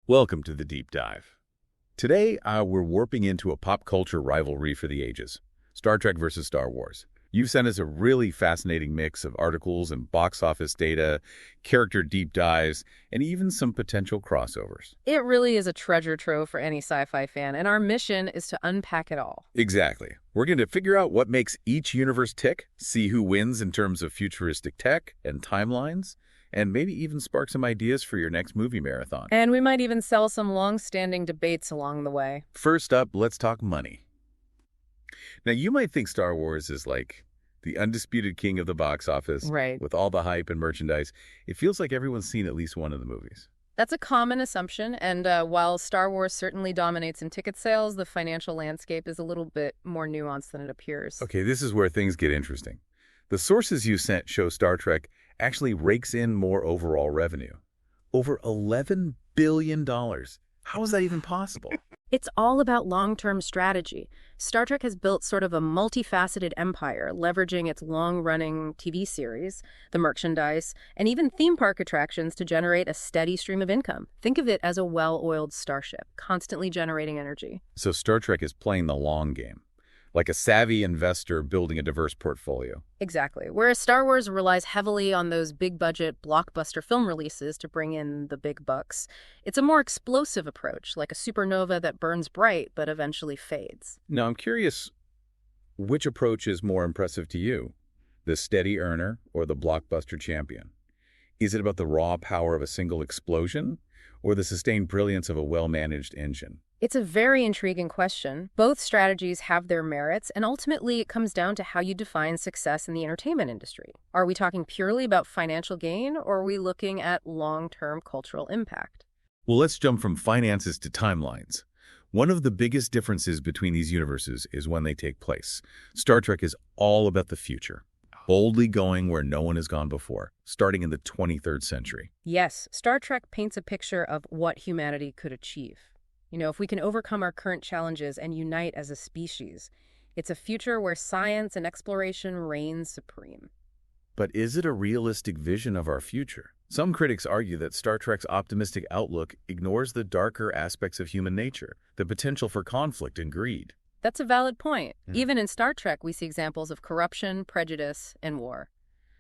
Welcome to the Deep Dive. Today, we're warping into a pop culture rivalry for the ages, Star Trek versus Star Wars. You've sent us a really fascinating mix of articles and box office data, character deep dives, and even some potential crossovers. It really is a treasure trove for any sci-fi fan, and our mission is to unpack it all. Exactly. We're going to figure out what makes each universe tick, see who wins in terms of futuristic tech and timelines, and maybe even spark some ideas for your next movie marathon. And we might even sell some long-standing debates along the way. First up, let's talk money. Now, you might think Star Wars is like the undisputed king of the box office. Right. With all the hype and merchandise. It feels like everyone's seen at least one of the movies. That's a common assumption, and while Star Wars certainly dominates in ticket sales, the financial landscape is a little bit more nuanced than it appears. Okay, this is where things get interesting. The sources you sent show Star Trek actually rakes in more overall revenue. Over $11 billion. How is that even possible? It's all about long-term strategy. Star Trek has built sort of a multifaceted empire, leveraging its long-running TV series, the merchandise, and even theme park attractions to generate a steady stream of income. Think of it as a well-oiled starship, constantly generating energy. So Star Trek is playing the long game, like a savvy investor building a diverse portfolio. Exactly. Whereas Star Wars relies heavily on those big-budget blockbuster film releases to bring in the big bucks, it's a more explosive approach, like a supernova that burns bright but eventually fades. Now, I'm curious, which approach is more impressive to you? The steady earner or the blockbuster champion? Is it about the raw power of a single explosion or the sustained brilliance of a well-managed engine? It's a very intriguing question. Both strategies have their merits, and ultimately it comes down to how you define success in the entertainment industry. Are we talking purely about financial gain, or are we looking at long-term cultural impact? Well, let's jump from finances to timelines. One of the biggest differences between these universes is when they take place. Star Trek is all about the future, boldly going where no one has gone before, starting in the 23rd century. Yes, Star Trek paints a picture of what humanity could achieve. You know, if we can overcome our current challenges and unite as a species, it's a future where science and exploration reign supreme. But is it a realistic vision of our future? Some critics argue that Star Trek's optimistic outlook ignores the darker aspects of human nature, the potential for conflict and greed. That's a valid point. Even in Star Trek, we see examples of corruption, prejudice, and war.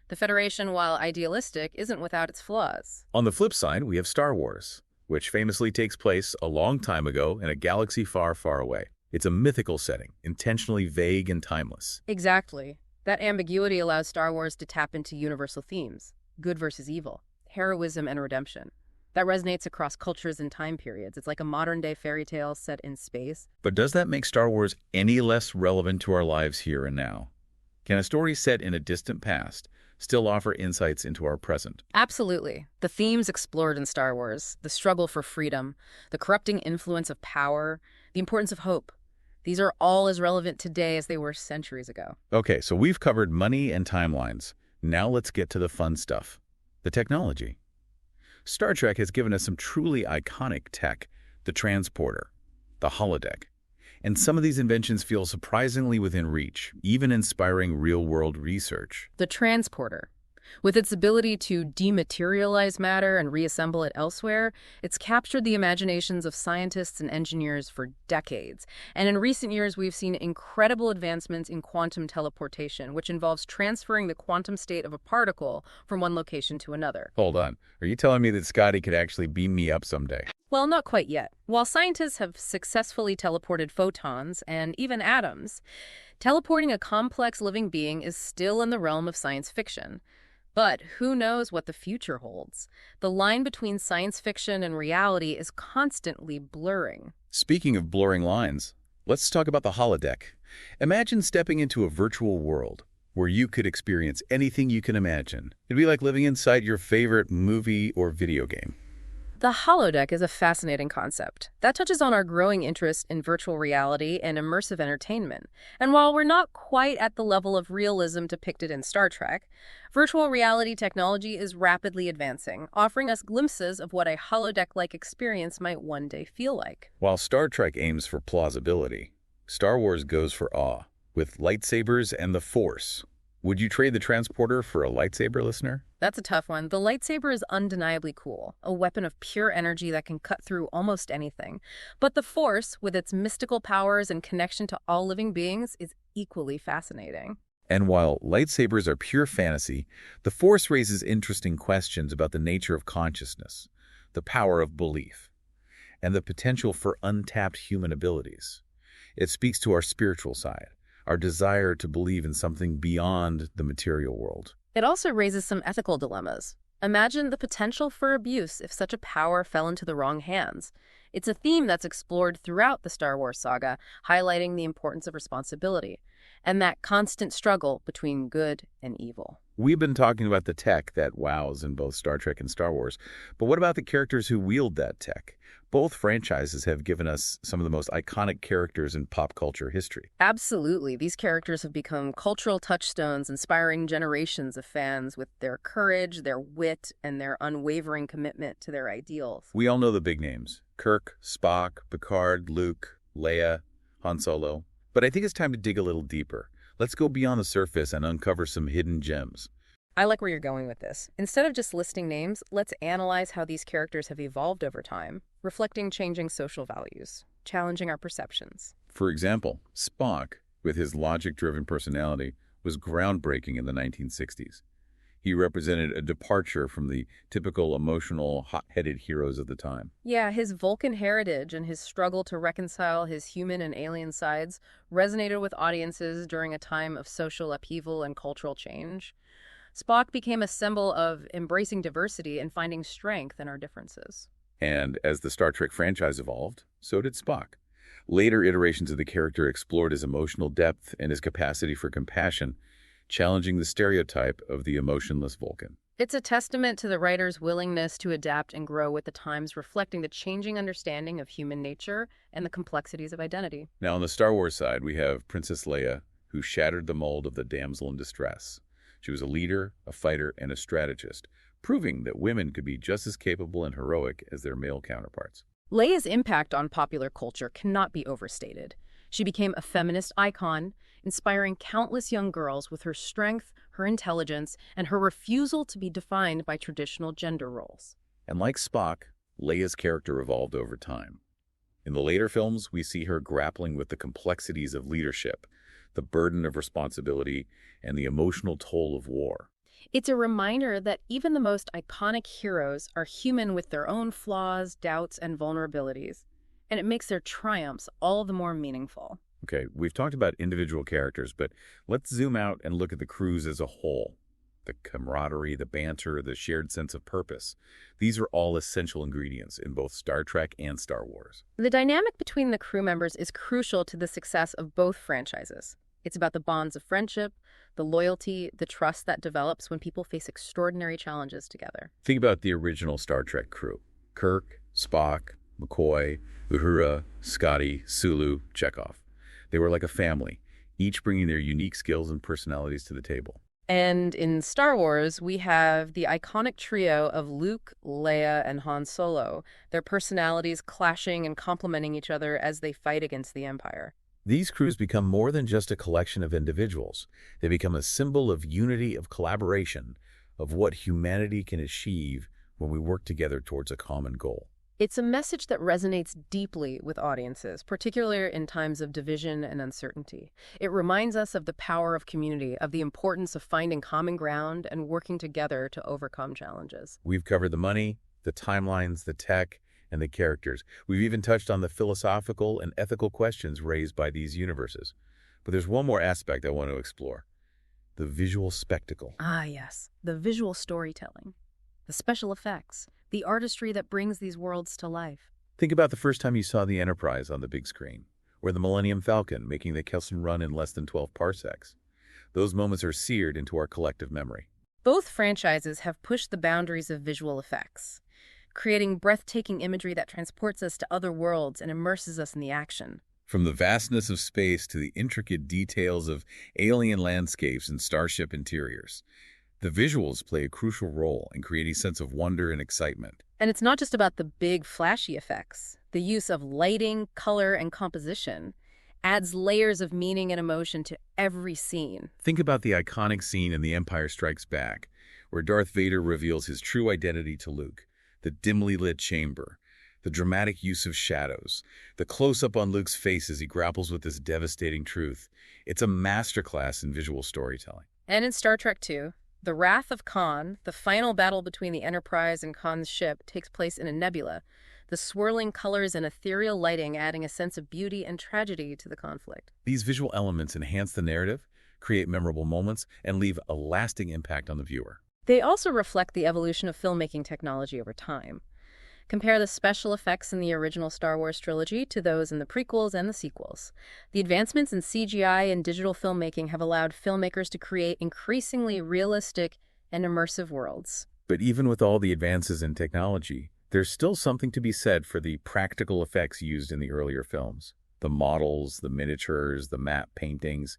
The Federation, while idealistic, isn't without its flaws. On the flip side, we have Star Wars, which famously takes place a long time ago in a galaxy far, far away. It's a mythical setting, intentionally vague and timeless. Exactly. That ambiguity allows Star Wars to tap into universal themes, good versus evil, heroism and redemption. That resonates across cultures and time periods. It's like a modern-day fairy tale set in space. But does that make Star Wars any less relevant to our lives here and now? Can a story set in a distant past still offer insights into our present? Absolutely. The themes explored in Star Wars, the struggle for freedom, the corrupting influence of power, the importance of hope, these are all as relevant today as they were centuries ago. Okay, so we've covered money and timelines. Now let's get to the fun stuff, the technology. Star Trek has given us some truly iconic tech, the transporter, the holodeck. And some of these inventions feel surprisingly within reach, even inspiring real-world research. The transporter. With its ability to dematerialize matter and reassemble it elsewhere, it's captured the imaginations of scientists and engineers for decades. And in recent years, we've seen incredible advancements in quantum teleportation, which involves transferring the quantum state of a particle from one location to another. Hold on. Are you telling me that Scotty could actually beam me up someday? Well, not quite yet. While scientists have successfully teleported photons and even atoms, teleporting a complex living being is still in the realm of science fiction. But who knows what the future holds? The line between science fiction and reality is constantly blurring. Speaking of blurring lines, let's talk about the holodeck. Imagine stepping into a virtual world where you could experience anything you can imagine. It'd be like living inside your favorite movie or video game. The holodeck is a fascinating concept that touches on our growing interest in virtual reality and immersive entertainment. And while we're not quite at the level of realism depicted in Star Trek, virtual reality technology is rapidly advancing, offering us glimpses of what a holodeck-like experience might one day feel like. While Star Trek aims for plausibility, Star Wars goes for awe, with lightsabers and the Force. Would you trade the transporter for a lightsaber, listener? That's a tough one. The lightsaber is undeniably cool, a weapon of pure energy that can cut through almost anything. But the Force, with its mystical powers and connection to all living beings, is equally fascinating. And while lightsabers are pure fantasy, the Force raises interesting questions about the nature of consciousness, the power of belief, and the potential for untapped human abilities. It speaks to our spiritual side, our desire to believe in something beyond the material world. It also raises some ethical dilemmas. Imagine the potential for abuse if such a power fell into the wrong hands. It's a theme that's explored throughout the Star Wars saga, highlighting the importance of responsibility and that constant struggle between good and evil. We've been talking about the tech that wows in both Star Trek and Star Wars, but what about the characters who wield that tech? Both franchises have given us some of the most iconic characters in pop culture history. Absolutely. These characters have become cultural touchstones, inspiring generations of fans with their courage, their wit, and their unwavering commitment to their ideals. We all know the big names: Kirk, Spock, Picard, Luke, Leia, Han Solo. But I think it's time to dig a little deeper. Let's go beyond the surface and uncover some hidden gems. I like where you're going with this. Instead of just listing names, let's analyze how these characters have evolved over time, reflecting changing social values, challenging our perceptions. For example, Spock, with his logic-driven personality, was groundbreaking in the 1960s. He represented a departure from the typical emotional, hot-headed heroes of the time. Yeah, his Vulcan heritage and his struggle to reconcile his human and alien sides resonated with audiences during a time of social upheaval and cultural change. Spock became a symbol of embracing diversity and finding strength in our differences. And as the Star Trek franchise evolved, so did Spock. Later iterations of the character explored his emotional depth and his capacity for compassion, challenging the stereotype of the emotionless Vulcan. It's a testament to the writer's willingness to adapt and grow with the times, reflecting the changing understanding of human nature and the complexities of identity. Now, on the Star Wars side, we have Princess Leia, who shattered the mold of the damsel in distress. She was a leader, a fighter, and a strategist, proving that women could be just as capable and heroic as their male counterparts. Leia's impact on popular culture cannot be overstated. She became a feminist icon, inspiring countless young girls with her strength, her intelligence, and her refusal to be defined by traditional gender roles. And like Spock, Leia's character evolved over time. In the later films, we see her grappling with the complexities of leadership, the burden of responsibility, and the emotional toll of war. It's a reminder that even the most iconic heroes are human with their own flaws, doubts, and vulnerabilities, and it makes their triumphs all the more meaningful. Okay, we've talked about individual characters, but let's zoom out and look at the crews as a whole. The camaraderie, the banter, the shared sense of purpose. These are all essential ingredients in both Star Trek and Star Wars. The dynamic between the crew members is crucial to the success of both franchises. It's about the bonds of friendship, the loyalty, the trust that develops when people face extraordinary challenges together. Think about the original Star Trek crew: Kirk, Spock, McCoy, Uhura, Scotty, Sulu, Chekhov. They were like a family, each bringing their unique skills and personalities to the table. And in Star Wars, we have the iconic trio of Luke, Leia, and Han Solo, their personalities clashing and complementing each other as they fight against the Empire. These crews become more than just a collection of individuals. They become a symbol of unity, of collaboration, of what humanity can achieve when we work together towards a common goal. It's a message that resonates deeply with audiences, particularly in times of division and uncertainty. It reminds us of the power of community, of the importance of finding common ground and working together to overcome challenges. We've covered the money, the timelines, the tech, and the characters. We've even touched on the philosophical and ethical questions raised by these universes. But there's one more aspect I want to explore: the visual spectacle. Ah, yes, the visual storytelling, the special effects, the artistry that brings these worlds to life. Think about the first time you saw the Enterprise on the big screen, or the Millennium Falcon making the Kessel Run in less than 12 parsecs. Those moments are seared into our collective memory. Both franchises have pushed the boundaries of visual effects, creating breathtaking imagery that transports us to other worlds and immerses us in the action. From the vastness of space to the intricate details of alien landscapes and starship interiors, the visuals play a crucial role in creating a sense of wonder and excitement. And it's not just about the big, flashy effects. The use of lighting, color, and composition adds layers of meaning and emotion to every scene. Think about the iconic scene in The Empire Strikes Back, where Darth Vader reveals his true identity to Luke, the dimly lit chamber, the dramatic use of shadows, the close-up on Luke's face as he grapples with this devastating truth. It's a masterclass in visual storytelling. And in Star Trek II, the Wrath of Khan, the final battle between the Enterprise and Khan's ship, takes place in a nebula, the swirling colors and ethereal lighting adding a sense of beauty and tragedy to the conflict. These visual elements enhance the narrative, create memorable moments, and leave a lasting impact on the viewer. They also reflect the evolution of filmmaking technology over time. Compare the special effects in the original Star Wars trilogy to those in the prequels and the sequels. The advancements in CGI and digital filmmaking have allowed filmmakers to create increasingly realistic and immersive worlds. But even with all the advances in technology, there's still something to be said for the practical effects used in the earlier films. The models, the miniatures, the matte paintings,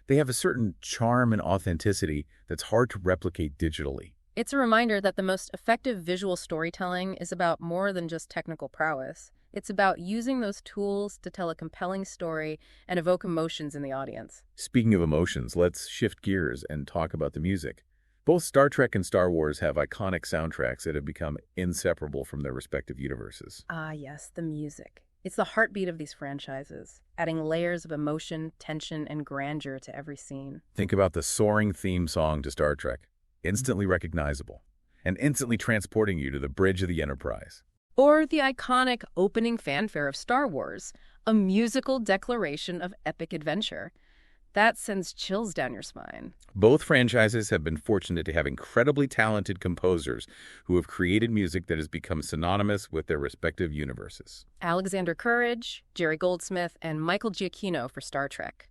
they have a certain charm and authenticity that's hard to replicate digitally. It's a reminder that the most effective visual storytelling is about more than just technical prowess. It's about using those tools to tell a compelling story and evoke emotions in the audience. Speaking of emotions, let's shift gears and talk about the music. Both Star Trek and Star Wars have iconic soundtracks that have become inseparable from their respective universes. Ah, yes, the music. It's the heartbeat of these franchises, adding layers of emotion, tension, and grandeur to every scene. Think about the soaring theme song to Star Trek, instantly recognizable, and instantly transporting you to the bridge of the Enterprise. Or the iconic opening fanfare of Star Wars, a musical declaration of epic adventure. That sends chills down your spine. Both franchises have been fortunate to have incredibly talented composers who have created music that has become synonymous with their respective universes. Alexander Courage, Jerry Goldsmith, and Michael Giacchino for Star Trek,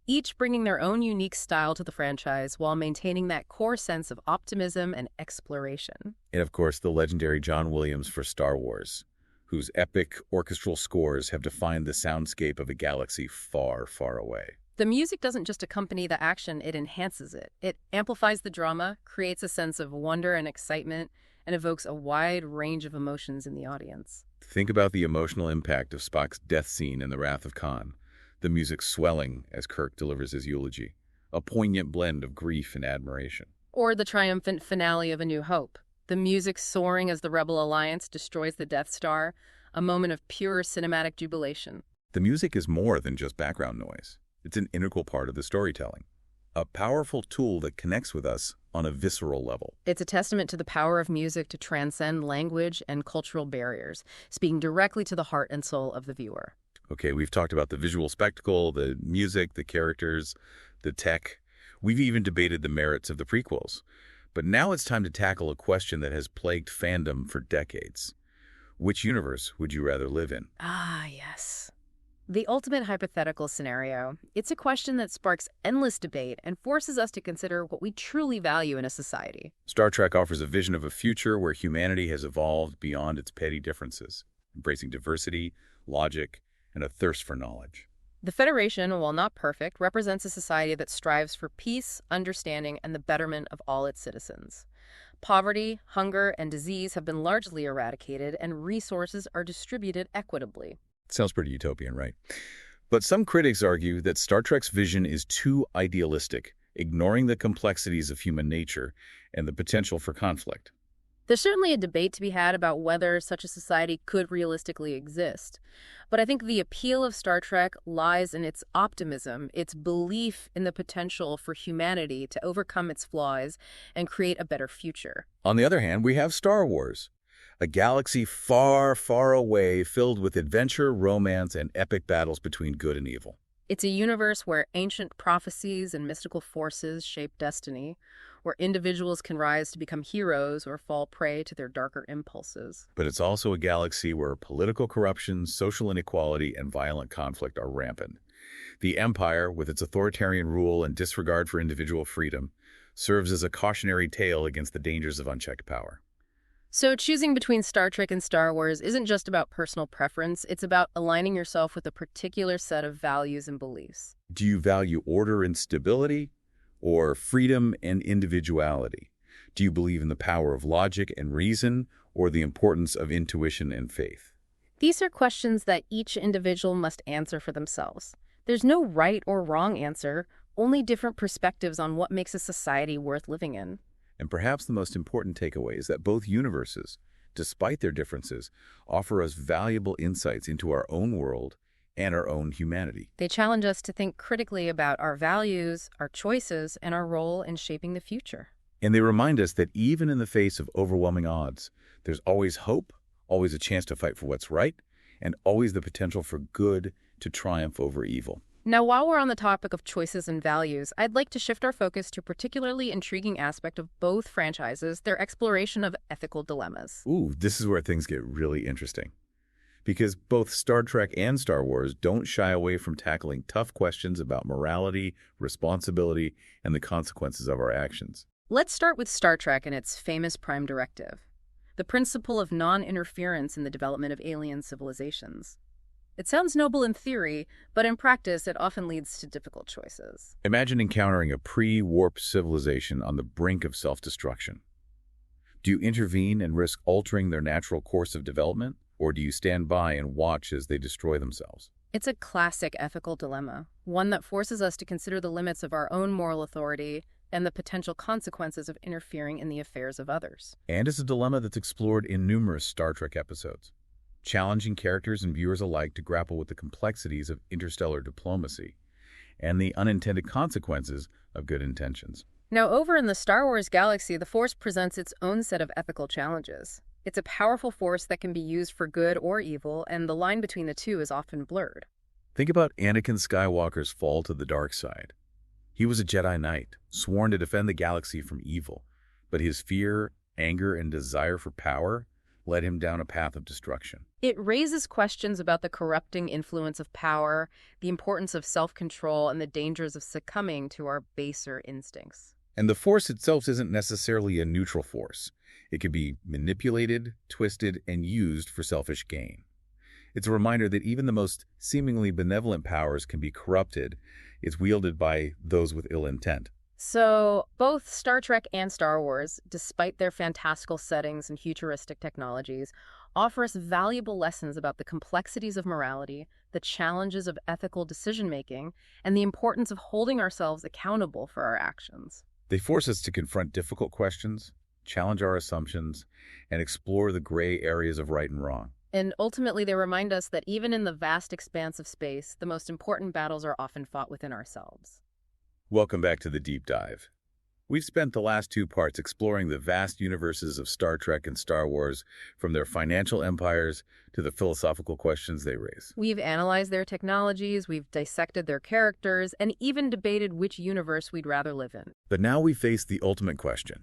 each bringing their own unique style to the franchise while maintaining that core sense of optimism and exploration. And of course, the legendary John Williams for Star Wars, whose epic orchestral scores have defined the soundscape of a galaxy far, far away. The music doesn't just accompany the action, it enhances it. It amplifies the drama, creates a sense of wonder and excitement, and evokes a wide range of emotions in the audience. Think about the emotional impact of Spock's death scene in The Wrath of Khan, the music swelling as Kirk delivers his eulogy, a poignant blend of grief and admiration. Or the triumphant finale of A New Hope, the music soaring as the Rebel Alliance destroys the Death Star, a moment of pure cinematic jubilation. The music is more than just background noise. It's an integral part of the storytelling, a powerful tool that connects with us on a visceral level. It's a testament to the power of music to transcend language and cultural barriers, speaking directly to the heart and soul of the viewer. Okay, we've talked about the visual spectacle, the music, the characters, the tech. We've even debated the merits of the prequels. But now it's time to tackle a question that has plagued fandom for decades. Which universe would you rather live in? Ah, yes. The ultimate hypothetical scenario. It's a question that sparks endless debate and forces us to consider what we truly value in a society. Star Trek offers a vision of a future where humanity has evolved beyond its petty differences, embracing diversity, logic, and a thirst for knowledge. The Federation, while not perfect, represents a society that strives for peace, understanding, and the betterment of all its citizens. Poverty, hunger, and disease have been largely eradicated, and resources are distributed equitably. Sounds pretty utopian, right? But some critics argue that Star Trek's vision is too idealistic, ignoring the complexities of human nature and the potential for conflict. There's certainly a debate to be had about whether such a society could realistically exist. But I think the appeal of Star Trek lies in its optimism, its belief in the potential for humanity to overcome its flaws and create a better future. On the other hand, we have Star Wars, a galaxy far, far away filled with adventure, romance, and epic battles between good and evil. It's a universe where ancient prophecies and mystical forces shape destiny, where individuals can rise to become heroes or fall prey to their darker impulses. But it's also a galaxy where political corruption, social inequality, and violent conflict are rampant. The Empire, with its authoritarian rule and disregard for individual freedom, serves as a cautionary tale against the dangers of unchecked power. So choosing between Star Trek and Star Wars isn't just about personal preference, it's about aligning yourself with a particular set of values and beliefs. Do you value order and stability, or freedom and individuality? Do you believe in the power of logic and reason, or the importance of intuition and faith? These are questions that each individual must answer for themselves. There's no right or wrong answer, only different perspectives on what makes a society worth living in. And perhaps the most important takeaway is that both universes, despite their differences, offer us valuable insights into our own world and our own humanity. They challenge us to think critically about our values, our choices, and our role in shaping the future. And they remind us that even in the face of overwhelming odds, there's always hope, always a chance to fight for what's right, and always the potential for good to triumph over evil. Now, while we're on the topic of choices and values, I'd like to shift our focus to a particularly intriguing aspect of both franchises, their exploration of ethical dilemmas. Ooh, this is where things get really interesting. Because both Star Trek and Star Wars don't shy away from tackling tough questions about morality, responsibility, and the consequences of our actions. Let's start with Star Trek and its famous Prime Directive, the principle of non-interference in the development of alien civilizations. It sounds noble in theory, but in practice it often leads to difficult choices. Imagine encountering a pre-warp civilization on the brink of self-destruction. Do you intervene and risk altering their natural course of development, or do you stand by and watch as they destroy themselves? It's a classic ethical dilemma, one that forces us to consider the limits of our own moral authority and the potential consequences of interfering in the affairs of others. And it's a dilemma that's explored in numerous Star Trek episodes, challenging characters and viewers alike to grapple with the complexities of interstellar diplomacy and the unintended consequences of good intentions. Now, over in the Star Wars galaxy, the Force presents its own set of ethical challenges. It's a powerful force that can be used for good or evil, and the line between the two is often blurred. Think about Anakin Skywalker's fall to the dark side. He was a Jedi Knight, sworn to defend the galaxy from evil, but his fear, anger, and desire for power led him down a path of destruction. It raises questions about the corrupting influence of power, the importance of self-control, and the dangers of succumbing to our baser instincts. And the Force itself isn't necessarily a neutral force. It can be manipulated, twisted, and used for selfish gain. It's a reminder that even the most seemingly benevolent powers can be corrupted. It's wielded by those with ill intent. So, both Star Trek and Star Wars, despite their fantastical settings and futuristic technologies, offer us valuable lessons about the complexities of morality, the challenges of ethical decision-making, and the importance of holding ourselves accountable for our actions. They force us to confront difficult questions, challenge our assumptions, and explore the gray areas of right and wrong. And ultimately, they remind us that even in the vast expanse of space, the most important battles are often fought within ourselves. Welcome back to the Deep Dive. We've spent the last two parts exploring the vast universes of Star Trek and Star Wars, from their financial empires to the philosophical questions they raise. We've analyzed their technologies, we've dissected their characters, and even debated which universe we'd rather live in. But now we face the ultimate question.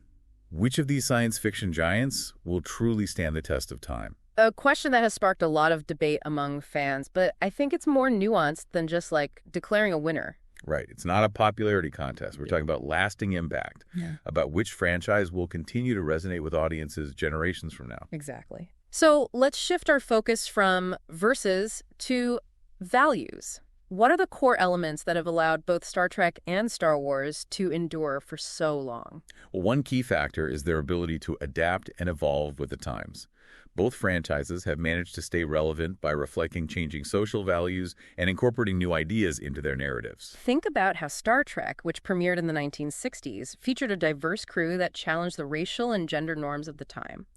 Which of these science fiction giants will truly stand the test of time? A question that has sparked a lot of debate among fans, but I think it's more nuanced than just like declaring a winner. Right. It's not a popularity contest. We're talking about lasting impact, about which franchise will continue to resonate with audiences generations from now. Exactly. So let's shift our focus from versus to values. What are the core elements that have allowed both Star Trek and Star Wars to endure for so long? Well, one key factor is their ability to adapt and evolve with the times. Both franchises have managed to stay relevant by reflecting changing social values and incorporating new ideas into their narratives. Think about how Star Trek, which premiered in the 1960s, featured a diverse crew that challenged the racial and gender norms of the time.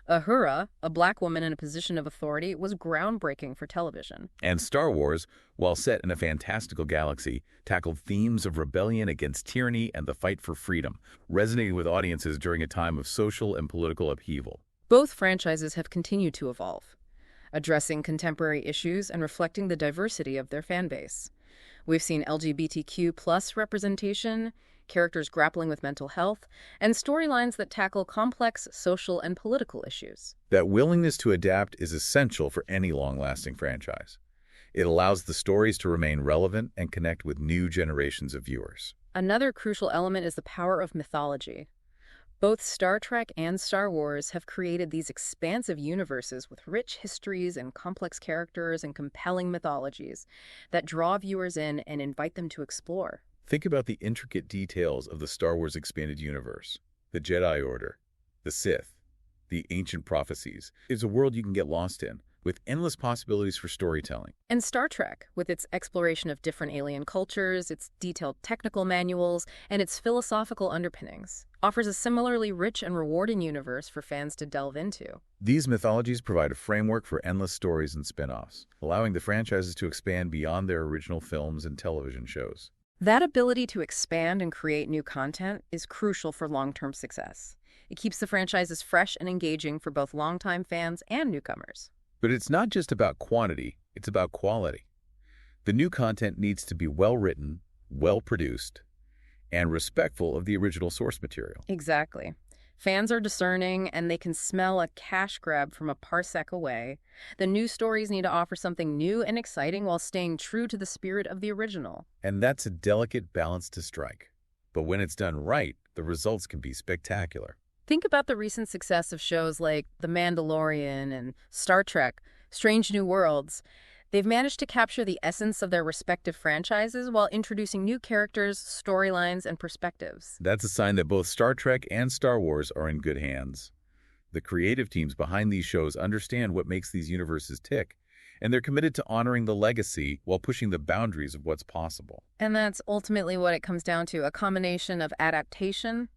Uhura, a black woman in a position of authority, was groundbreaking for television. And Star Wars, while set in a fantastical galaxy, tackled themes of rebellion against tyranny and the fight for freedom, resonating with audiences during a time of social and political upheaval. Both franchises have continued to evolve, addressing contemporary issues and reflecting the diversity of their fan base. We've seen LGBTQ+ representation, characters grappling with mental health, and storylines that tackle complex social and political issues. That willingness to adapt is essential for any long-lasting franchise. It allows the stories to remain relevant and connect with new generations of viewers. Another crucial element is the power of mythology. Both Star Trek and Star Wars have created these expansive universes with rich histories and complex characters and compelling mythologies that draw viewers in and invite them to explore. Think about the intricate details of the Star Wars expanded universe. The Jedi Order, the Sith, the ancient prophecies. It's a world you can get lost in, with endless possibilities for storytelling. And Star Trek, with its exploration of different alien cultures, its detailed technical manuals, and its philosophical underpinnings, offers a similarly rich and rewarding universe for fans to delve into. These mythologies provide a framework for endless stories and spin-offs, allowing the franchises to expand beyond their original films and television shows. That ability to expand and create new content is crucial for long-term success. It keeps the franchises fresh and engaging for both longtime fans and newcomers. But it's not just about quantity, it's about quality. The new content needs to be well-written, well-produced, and respectful of the original source material. Exactly. Fans are discerning, and they can smell a cash grab from a parsec away. The new stories need to offer something new and exciting while staying true to the spirit of the original. And that's a delicate balance to strike. But when it's done right, the results can be spectacular. Think about the recent success of shows like The Mandalorian and Star Trek, Strange New Worlds. They've managed to capture the essence of their respective franchises while introducing new characters, storylines, and perspectives. That's a sign that both Star Trek and Star Wars are in good hands. The creative teams behind these shows understand what makes these universes tick, and they're committed to honoring the legacy while pushing the boundaries of what's possible. And that's ultimately what it comes down to, a combination of adaptation,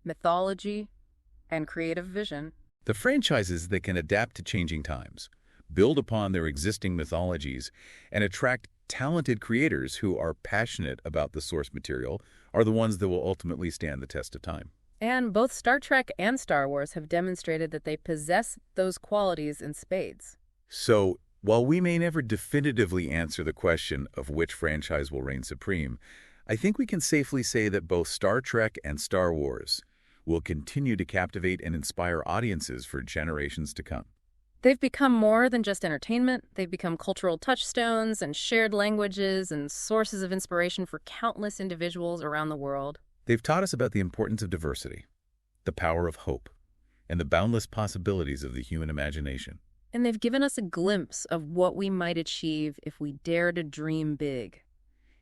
mythology, and creative vision. The franchises that can adapt to changing times, build upon their existing mythologies, and attract talented creators who are passionate about the source material are the ones that will ultimately stand the test of time. And both Star Trek and Star Wars have demonstrated that they possess those qualities in spades. So, while we may never definitively answer the question of which franchise will reign supreme, I think we can safely say that both Star Trek and Star Wars will continue to captivate and inspire audiences for generations to come. They've become more than just entertainment. They've become cultural touchstones and shared languages and sources of inspiration for countless individuals around the world. They've taught us about the importance of diversity, the power of hope, and the boundless possibilities of the human imagination. And they've given us a glimpse of what we might achieve if we dare to dream big,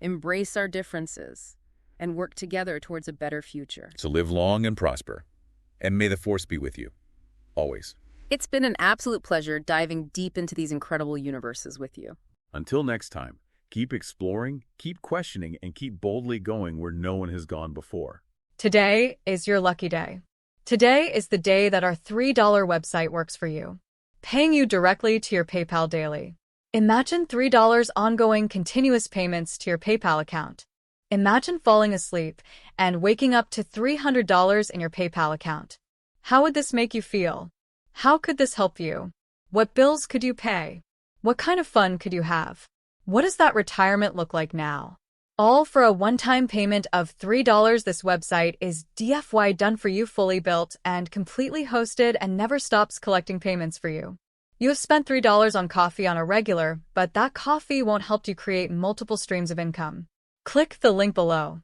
embrace our differences, and work together towards a better future. So live long and prosper, and may the Force be with you, always. It's been an absolute pleasure diving deep into these incredible universes with you. Until next time, keep exploring, keep questioning, and keep boldly going where no one has gone before. Today is your lucky day. Today is the day that our $3 website works for you, paying you directly to your PayPal daily. Imagine $3 ongoing continuous payments to your PayPal account. Imagine falling asleep and waking up to $300 in your PayPal account. How would this make you feel? How could this help you? What bills could you pay? What kind of fun could you have? What does that retirement look like now? All for a one-time payment of $3. This website is DFY done for you, fully built and completely hosted, and never stops collecting payments for you. You have spent $3 on coffee on a regular, but that coffee won't help you create multiple streams of income. Click the link below.